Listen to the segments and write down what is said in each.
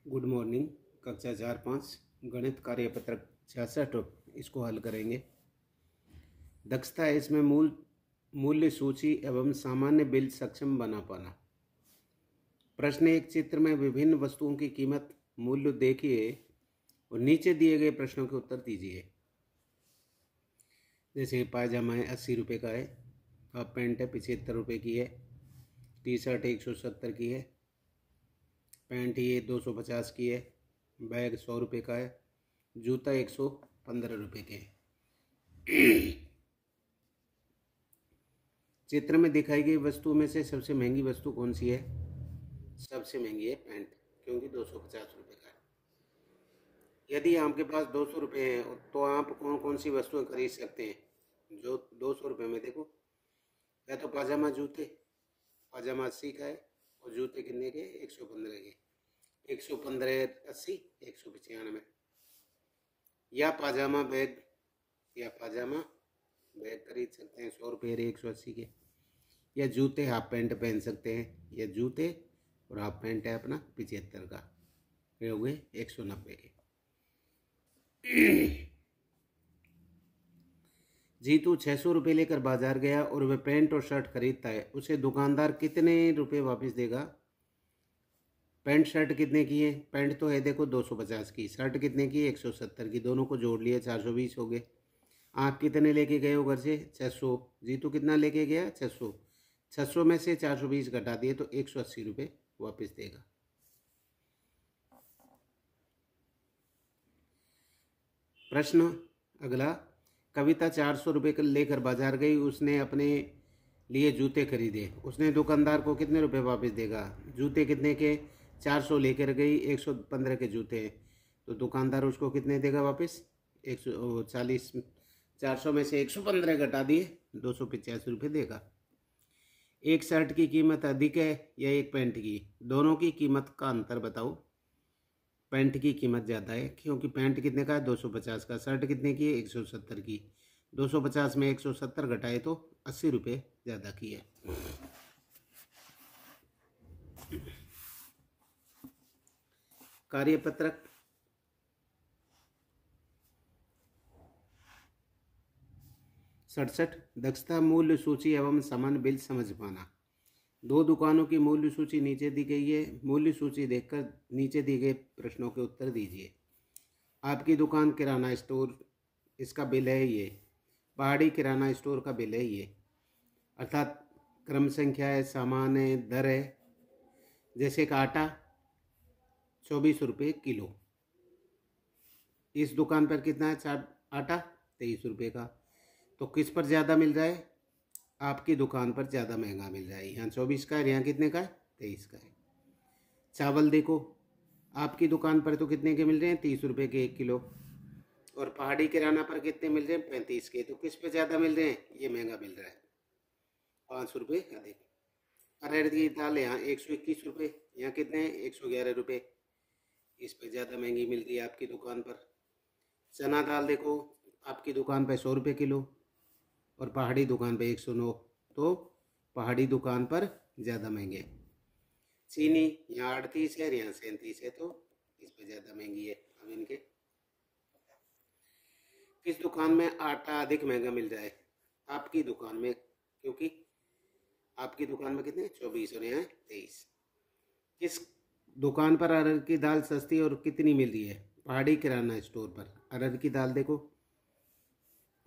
Good morning. कक्षा 4-5 गणित कार्यपत्रक 66 इसको हल करेंगे। दक्षता है इसमें मूल्य सूची एवं सामान्य बिल सक्षम बना पाना। प्रश्न एक, चित्र में विभिन्न वस्तुओं की कीमत मूल्य देखिए और नीचे दिए गए प्रश्नों के उत्तर दीजिए। जैसे पायजामा है 80 रुपये का है, हाफ पैंट है 75 रुपये की है, टी शर्ट 170 की है, पैंट ये 250 की है, बैग 100 रुपये का है, जूता 115 रुपये के है। चित्र में दिखाई गई वस्तु में से सबसे महंगी वस्तु कौन सी है? सबसे महंगी है पैंट, क्योंकि 250 रुपये का है। यदि आपके पास 200 रुपये हैं तो आप कौन कौन सी वस्तुएं खरीद सकते हैं? जो 200 रुपये में देखो, या तो पाजामा जूते, पाजामा 80 का है और जूते कितने के? 115 के। 115 80 195। या पाजामा बैग खरीद सकते हैं 100 रुपये 180 के। या जूते हाफ पैंट पहन सकते हैं, या जूते और हाफ पैंट है अपना 75 का, ये हो गए 190 के। जीतू 600 रुपये लेकर बाजार गया और वह पैंट और शर्ट खरीदता है, उसे दुकानदार कितने रुपये वापस देगा? पैंट शर्ट कितने की है? पैंट तो है देखो 250 की, शर्ट कितने की? 170 की, दोनों को जोड़ लिए 420 हो गए। आप कितने लेके गए हो घर से? 600। जीतू कितना लेके गया? 600। 600 में से 420 घटा दिए तो 180 रुपये वापस देगा। प्रश्न अगला, कविता 400 रुपये लेकर बाजार गई, उसने अपने लिए जूते खरीदे, उसने दुकानदार को कितने रुपए वापस देगा? जूते कितने के? 400 लेकर गई, 115 के जूते हैं, तो दुकानदार उसको कितने देगा वापस? 140। 400 में से 115 घटा दिए 285 रुपये देगा। एक शर्ट की कीमत अधिक है या एक पैंट की? दोनों की कीमत का अंतर बताओ। पैंट की कीमत ज़्यादा है, क्योंकि पैंट कितने का है? 250 का। शर्ट कितने की है? 170 की। 250 में 170 घटाए तो 80 रुपये ज़्यादा की है। कार्यपत्रक 67, दक्षता मूल्य सूची एवं सामान्य बिल समझ पाना। दो दुकानों की मूल्य सूची नीचे दी गई है। मूल्य सूची देखकर नीचे दिए गए प्रश्नों के उत्तर दीजिए। आपकी दुकान किराना स्टोर, इसका बिल है ये। पहाड़ी किराना स्टोर का बिल है ये, अर्थात क्रम संख्या है, सामान है, दर है। जैसे कि आटा 24 रुपये किलो, इस दुकान पर कितना है आटा? 23 रुपये का। तो किस पर ज़्यादा मिल रहा है? आपकी दुकान पर ज़्यादा महंगा मिल रहा है। यहाँ 24 का है, यहाँ कितने का है? 23 का है। चावल देखो, आपकी दुकान पर तो कितने के मिल रहे हैं? 30 रुपये के 1 किलो, और पहाड़ी किराना पर कितने मिल रहे हैं? 35 के। तो किस पे ज़्यादा मिल रहे हैं? ये महंगा मिल रहा है, 5 रुपये अधिक। अरहर की दाल यहाँ 121 रुपये, यहाँ कितने हैं? 111 रुपये, इस पे ज़्यादा महंगी मिल रही है आपकी दुकान पर। चना दाल देखो, आपकी दुकान पर 100 रुपये किलो और पहाड़ी दुकान पे 109, तो पहाड़ी दुकान पर ज़्यादा महंगे। चीनी यहाँ 38 है, यहाँ 37 है, तो इस पे ज़्यादा महंगी है। अब इनके किस दुकान में आटा अधिक महंगा मिल रहा है? आपकी दुकान में, क्योंकि आपकी दुकान में कितने? 24 और यहाँ 23। किस दुकान पर अरहर की दाल सस्ती और कितनी मिल रही है? पहाड़ी किराना स्टोर पर। अरहर की दाल देखो,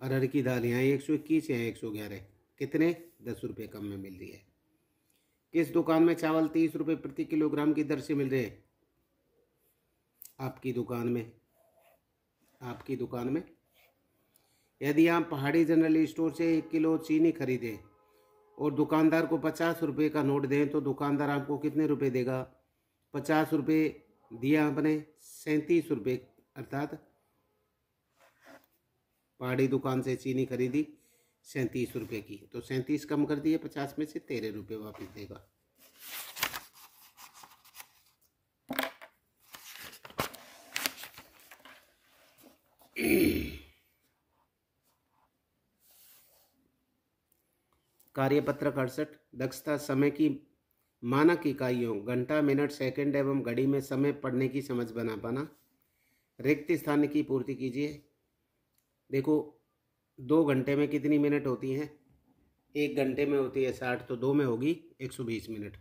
अरहर की दाल यहाँ 121, यहाँ 111, कितने? 10 रुपये कम में मिल रही है। किस दुकान में चावल 30 रुपये प्रति किलोग्राम की दर से मिल रहे हैं? आपकी दुकान में। आपकी दुकान में। यदि आप पहाड़ी जनरल स्टोर से 1 किलो चीनी खरीदें और दुकानदार को 50 रुपये का नोट दें, तो दुकानदार आपको कितने रुपये देगा? 50 रुपये दिया आपने, 37 रुपये, अर्थात पहाड़ी दुकान से चीनी खरीदी 37 रुपये की, तो 37 कम कर दिए 50 में से, 13 रुपये वापस देगा। कार्यपत्रक 68, दक्षता समय की मानक इकाइयों घंटा, मिनट, सेकंड एवं घड़ी में समय पढ़ने की समझ बना पाना। रिक्त स्थान की पूर्ति कीजिए। देखो 2 घंटे में कितनी मिनट होती हैं? 1 घंटे में होती है 60, तो 2 में होगी 120 मिनट।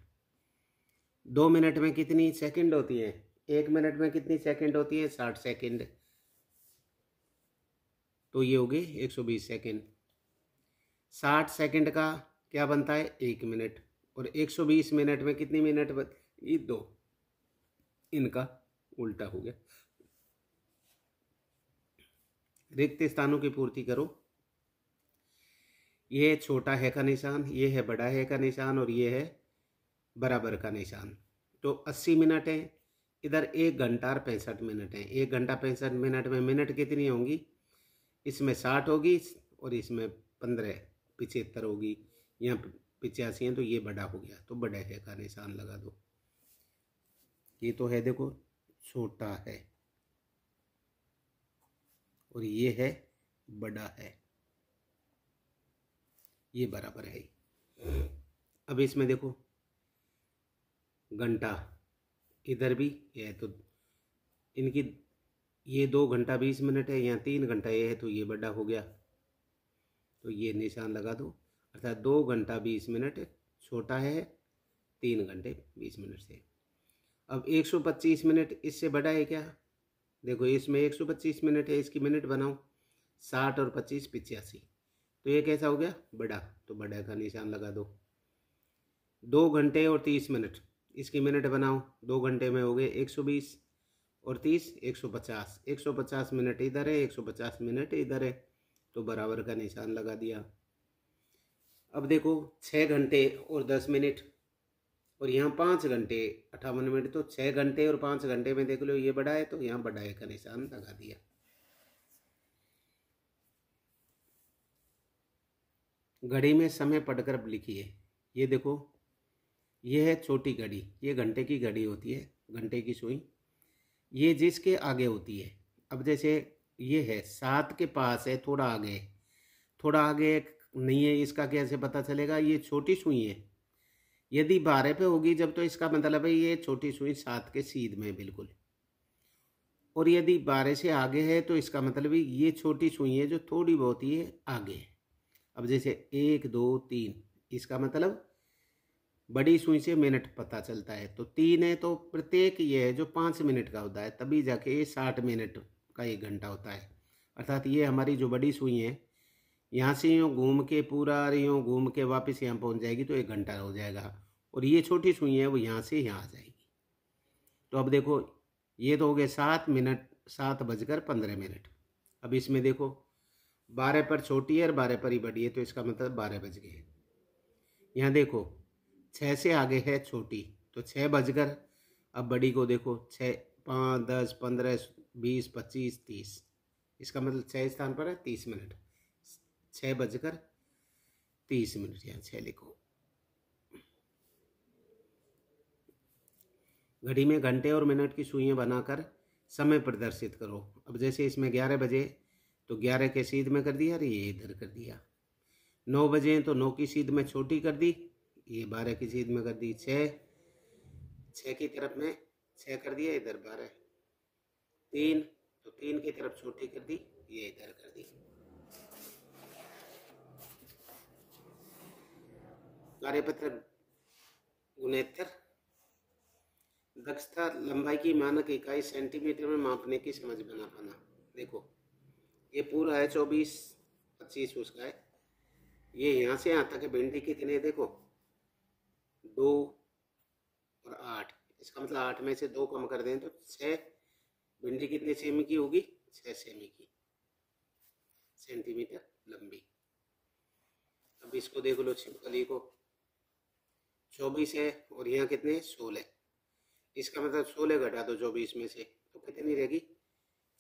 2 मिनट में कितनी सेकंड होती है? 1 मिनट में कितनी सेकंड होती है? 60 सेकंड, तो ये हो गए 120 सेकंड। 60 सेकंड का क्या बनता है? 1 मिनट। और 120 मिनट में कितनी मिनट ये 2, इनका उल्टा हो गया। रिक्त स्थानों की पूर्ति करो। ये है छोटा है का निशान, ये है बड़ा है का निशान, और ये है बराबर का निशान। तो 80 मिनट है, इधर 1 घंटा और 65 मिनट है। 1 घंटा 65 मिनट में मिनट कितनी होंगी? इसमें 60 होगी और इसमें 15 75 होगी, यहाँ 85 है, तो ये बड़ा हो गया, तो बड़े है का निशान लगा दो। ये तो है देखो छोटा है, और ये है बड़ा है, ये बराबर है। अब इसमें देखो घंटा इधर भी है, तो इनकी ये 2 घंटा 20 मिनट है, यहाँ 3 घंटा ये है, तो ये बड़ा हो गया, तो ये निशान लगा दो। अर्थात 2 घंटा 20 मिनट छोटा है 3 घंटे 20 मिनट से। अब 125 मिनट इससे बड़ा है क्या? देखो इसमें 125 मिनट है, इसकी मिनट बनाओ, 60 और 25 85, तो ये कैसा हो गया? बड़ा, तो बड़ा का निशान लगा दो। 2 घंटे और 30 मिनट, इसकी मिनट बनाओ, 2 घंटे में हो गए 120 और 30 150, 150 मिनट इधर है, 150 मिनट इधर है, तो बराबर का निशान लगा दिया। अब देखो 6 घंटे और 10 मिनट, और यहाँ 5 घंटे 58 मिनट, तो 6 घंटे और 5 घंटे में देख लो ये बड़ा है, तो यहाँ बड़ा है का निशान लगा दिया। घड़ी में समय पढ़कर अब लिखिए। ये देखो ये है छोटी घड़ी, ये घंटे की घड़ी होती है, घंटे की सुई, ये जिसके आगे होती है। अब जैसे ये है 7 के पास है, थोड़ा आगे, थोड़ा आगे नहीं है, इसका कैसे पता चलेगा? ये छोटी सुई है, यदि 12 पे होगी जब, तो इसका मतलब है ये छोटी सुई 7 के सीध में बिल्कुल। और यदि 12 से आगे है तो इसका मतलब है ये छोटी सुई है जो थोड़ी बहुत ही आगे है। अब जैसे 1 2 3, इसका मतलब बड़ी सुई से मिनट पता चलता है, तो 3 है, तो प्रत्येक ये है जो 5 मिनट का होता है, तभी जाके ये 60 मिनट का 1 घंटा होता है। अर्थात ये हमारी जो बड़ी सुई है, यहाँ से यूँ घूम के पूरा यूँ घूम के वापस यहाँ पहुँच जाएगी, तो 1 घंटा हो जाएगा। और ये छोटी सुई है वो यहाँ से यहाँ आ जाएगी। तो अब देखो ये तो हो गए 7 मिनट, 7:15। अब इसमें देखो 12 पर छोटी है और 12 पर ही बड़ी है, तो इसका मतलब 12 बज गए। यहाँ देखो 6 से आगे है छोटी, तो 6 बजकर, अब बड़ी को देखो 6 5 10 15 20 25 30, इसका मतलब 6 स्थान पर है 30 मिनट, 6:30, यहाँ 6 लिखो। घड़ी में घंटे और मिनट की सुइयां बनाकर समय प्रदर्शित करो। अब जैसे इसमें 11 बजे, तो 11 के सीध में कर दिया, अरे ये इधर कर दिया। 9 बजे तो 9 की सीध में छोटी कर दी, ये 12 की सीध में कर दी। 6 की तरफ में 6 कर दिया, इधर 12। 3 तो 3 की तरफ छोटी कर दी, ये इधर कर दी। कार्यपत्र 69, दक्षता लंबाई की मानक इकाई सेंटीमीटर में मापने की समझ बना पाना। देखो ये पूरा है 24 25 उसका है, ये यहाँ से यहाँ तक है, भिंडी कितने देखो 2 और 8, इसका मतलब 8 में से 2 कम कर दें तो 6। भिंडी कितने सेमी की होगी? 6 सेमी की, सेंटीमीटर लंबी। अब इसको देख लो, छिपकली को 24 है और यहाँ कितने 16, इसका मतलब 16 घटा दो 24 में से, तो कितनी रहेगी?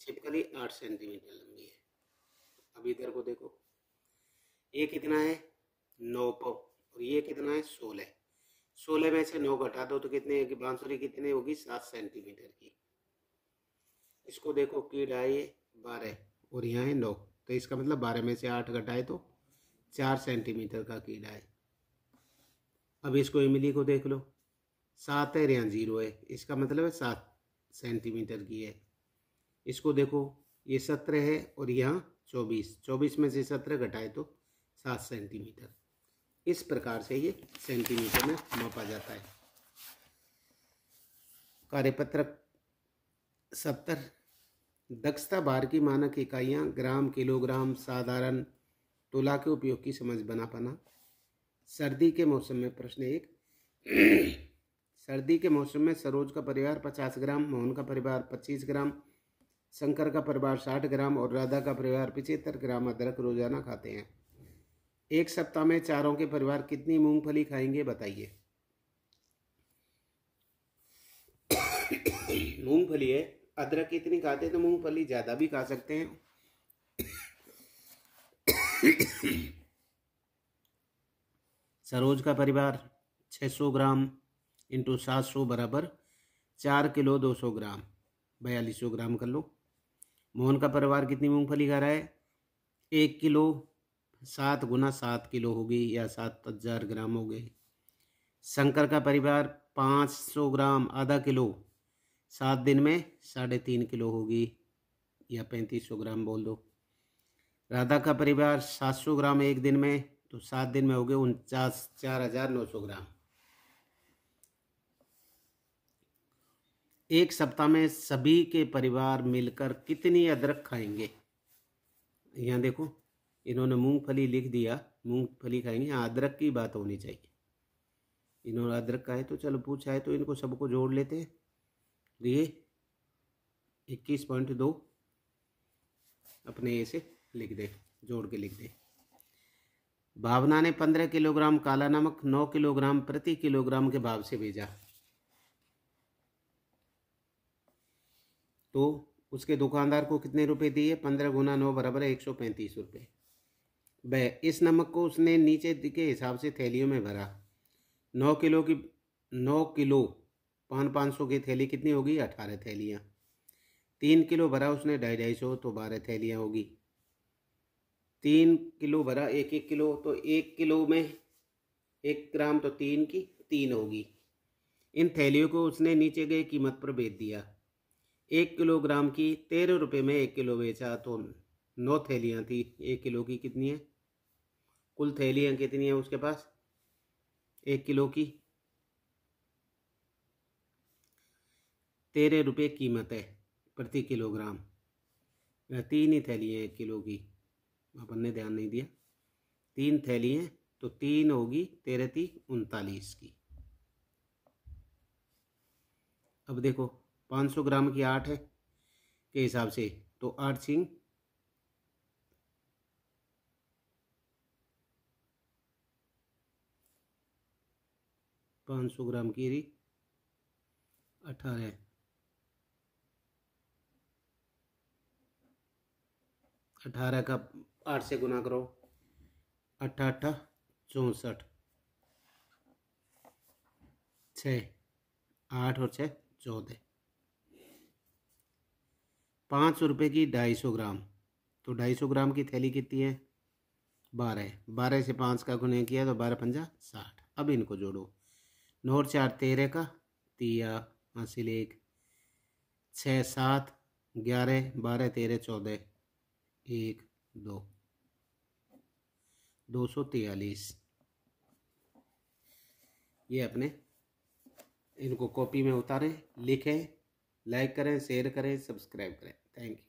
छिपकली 8 सेंटीमीटर लंबी है। अब इधर को देखो, ये कितना है 9 पाव, और ये कितना है 16। 16 में से 9 घटा दो तो कितने की बांसुरी कितनी होगी? 7 सेंटीमीटर की। इसको देखो कीड़ा है ये 12 और यहाँ है 9, तो इसका मतलब 12 में से 8 घटाए तो 4 सेंटीमीटर का कीड़ा है। अब इसको इमली को देख लो, 7 है, यहाँ 0 है, इसका मतलब है 7 सेंटीमीटर की है। इसको देखो, ये 17 है और यहाँ 24, 24 में से 17 घटाए तो 7 सेंटीमीटर। इस प्रकार से ये सेंटीमीटर में मापा जाता है। कार्यपत्रक 70, दक्षता भार की मानक इकाइयाँ ग्राम, किलोग्राम, साधारण, तोला के उपयोग की समझ बना पाना। सर्दी के मौसम में प्रश्न 1, सर्दी के मौसम में सरोज का परिवार 50 ग्राम, मोहन का परिवार 25 ग्राम, शंकर का परिवार 60 ग्राम और राधा का परिवार 75 ग्राम अदरक रोजाना खाते हैं। एक सप्ताह में चारों के परिवार कितनी मूंगफली खाएंगे बताइए। मूंगफली है, अदरक कितनी खाते हैं तो मूंगफली ज़्यादा भी खा सकते हैं। सरोज का परिवार 600 ग्राम इंटू 700 बराबर 4 किलो 200 ग्राम, 4200 ग्राम कर लो। मोहन का परिवार कितनी मूंगफली खा रहा है, 1 किलो, 7 गुना 7 किलो होगी या 7000 ग्राम हो गए। शंकर का परिवार 500 ग्राम, आधा किलो, 7 दिन में 3.5 किलो होगी या 3500 ग्राम बोल दो। राधा का परिवार 700 ग्राम एक दिन में, तो 7 दिन में हो गए 49,900 ग्राम। एक सप्ताह में सभी के परिवार मिलकर कितनी अदरक खाएंगे। यहाँ देखो, इन्होंने मूंगफली लिख दिया, मूंगफली खाएंगे, यहाँ अदरक की बात होनी चाहिए। इन्होंने अदरक का है तो चलो पूछा है तो इनको सबको जोड़ लेते हैं। ये 21.2 अपने ए से लिख दे, जोड़ के लिख दे। भावना ने 15 किलोग्राम काला नमक 9 किलोग्राम प्रति किलोग्राम के भाव से भेजा, तो उसके दुकानदार को कितने रुपए दिए। 15 गुना 9 बराबर है 135 रुपये। वह इस नमक को उसने नीचे के हिसाब से थैलियों में भरा। 9 किलो पान 500 की थैली कितनी होगी, 18 थैलियाँ। 3 किलो भरा उसने 250 तो 12 थैलियाँ होगी। 3 किलो भरा 1 किलो, तो 1 किलो में 1 ग्राम तो 3 की 3 होगी। इन थैलियों को उसने नीचे गए कीमत पर बेच दिया। 1 किलोग्राम की 13 रुपये में 1 किलो बेचा, तो 9 थैलियाँ थी। 1 किलो की कितनी है, कुल थैलियाँ कितनी है उसके पास 1 किलो की, 13 रुपये कीमत है प्रति किलोग्राम। 3 ही थैली हैं 1 किलो की, अपन ने ध्यान नहीं दिया। 3 थैली हैं तो 3 होगी, 13 थी 39 की। अब देखो 500 ग्राम की 8 है के हिसाब से, तो 8 सिंग 500 ग्राम की 18, 18 का 8 से गुना करो, 8 8 64, 6 8 और 6 14। 500 रुपये की 250 ग्राम, तो 250 ग्राम की थैली कितनी है 12, 12 से 5 का गुना किया तो 12 पंजा 60। अब इनको जोड़ो, 9 और 4 13 का, 3 हासिल 1, 6 7 11 12 13 14, 1 2 243। ये अपने इनको कॉपी में उतारें, लिखें, लाइक करें, शेयर करें, सब्सक्राइब करें। Thank you.